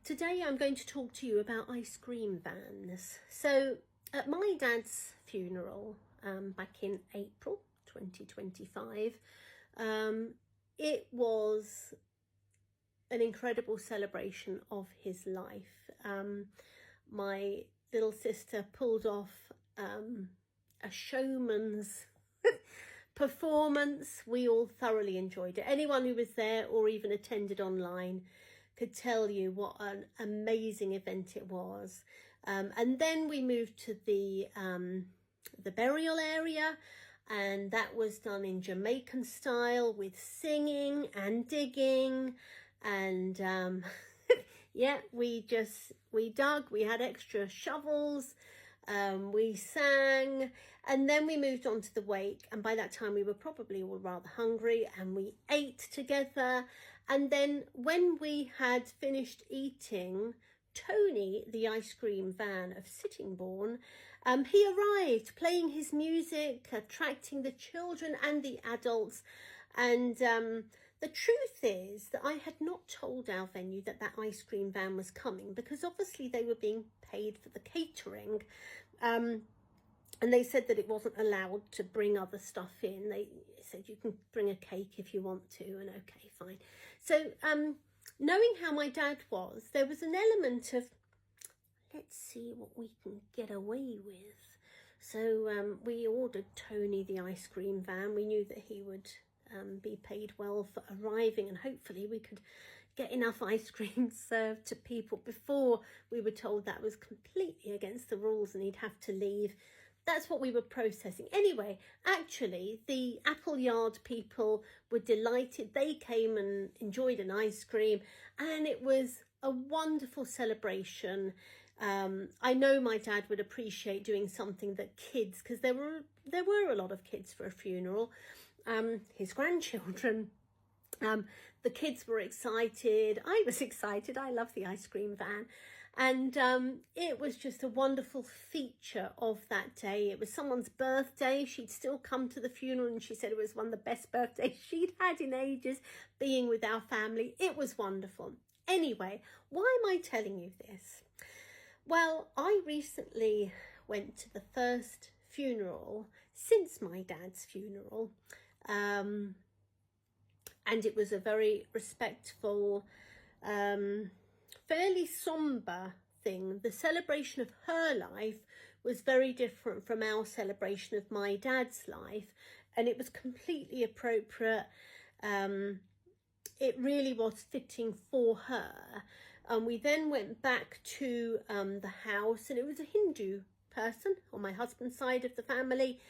Today I'm going to talk to you about ice cream vans. So at my dad's funeral back in April 2025, it was an incredible celebration of his life. My little sister pulled off a showman's performance. We all thoroughly enjoyed it. Anyone who was there or even attended online could tell you what an amazing event it was. And then we moved to the burial area, and that was done in Jamaican style with singing and digging, and yeah, we dug, we had extra shovels, we sang, and then we moved on to the wake, and by that time we were probably all rather hungry, and we ate together. And then when we had finished eating, Tony, the ice cream van of Sittingbourne, he arrived playing his music, attracting the children and the adults. And the truth is that I had not told our venue that that ice cream van was coming, because obviously they were being paid for the catering. And they said that it wasn't allowed to bring other stuff in. They said you can bring a cake if you want to, and okay, fine. So knowing how my dad was, there was an element of, let's see what we can get away with. So we ordered Tony the ice cream van. We knew that he would be paid well for arriving, and hopefully we could get enough ice cream served to people before we were told that was completely against the rules and he'd have to leave. That's what we were processing. Anyway, actually, the Appleyard people were delighted. They came and enjoyed an ice cream, and it was a wonderful celebration. I know my dad would appreciate doing something that kids, because there were a lot of kids for a funeral, his grandchildren. The kids were excited. I was excited. I love the ice cream van. And it was just a wonderful feature of that day. It was someone's birthday. She'd still come to the funeral, and she said it was one of the best birthdays she'd had in ages, being with our family. It was wonderful. Anyway, why am I telling you this? Well, I recently went to the first funeral since my dad's funeral. And it was a very respectful, fairly sombre thing. The celebration of her life was very different from our celebration of my dad's life, and it was completely appropriate. It really was fitting for her. And we then went back to the house, and it was a Hindu person on my husband's side of the family,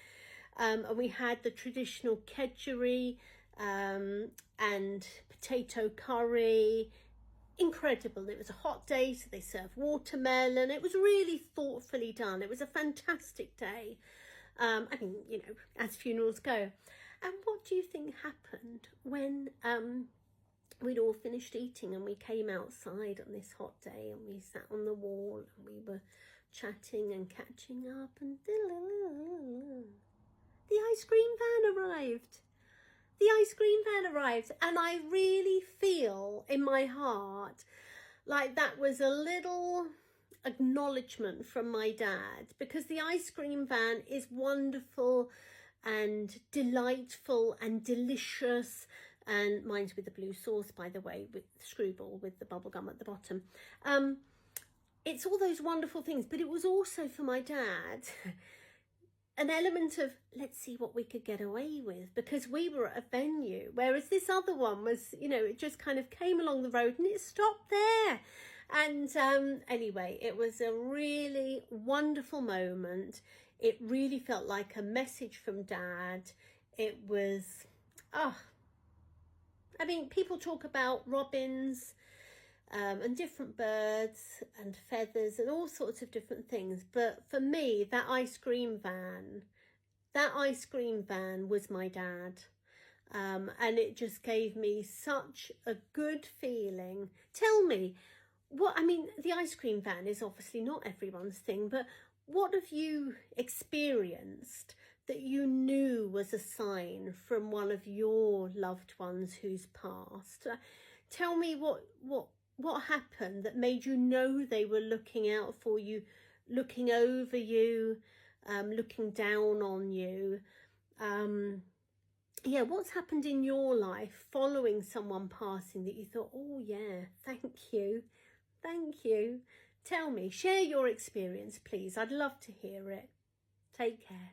and we had the traditional kedgeree and potato curry. Incredible. It was a hot day, so they served watermelon. It was really thoughtfully done. It was a fantastic day. I mean, you know, as funerals go. And what do you think happened when we'd all finished eating and we came outside on this hot day, and we sat on the wall and we were chatting and catching up, and the ice cream van arrived. The ice cream van arrived, and I really feel in my heart like that was a little acknowledgement from my dad, because the ice cream van is wonderful and delightful and delicious, and mine's with the blue sauce, by the way, with screwball with the bubblegum at the bottom. It's all those wonderful things, but it was also for my dad an element of, let's see what we could get away with, because we were at a venue, whereas this other one was, you know, it just kind of came along the road and it stopped there. And anyway, it was a really wonderful moment. It really felt like a message from Dad. It was, I mean, people talk about robins and different birds and feathers and all sorts of different things. But for me, that ice cream van was my dad. And it just gave me such a good feeling. Tell me, the ice cream van is obviously not everyone's thing, but what have you experienced that you knew was a sign from one of your loved ones who's passed? Tell me what what happened that made you know they were looking out for you, looking over you, looking down on you. Yeah, what's happened in your life following someone passing that you thought, oh yeah, thank you, thank you. Tell me, share your experience, please. I'd love to hear it. Take care.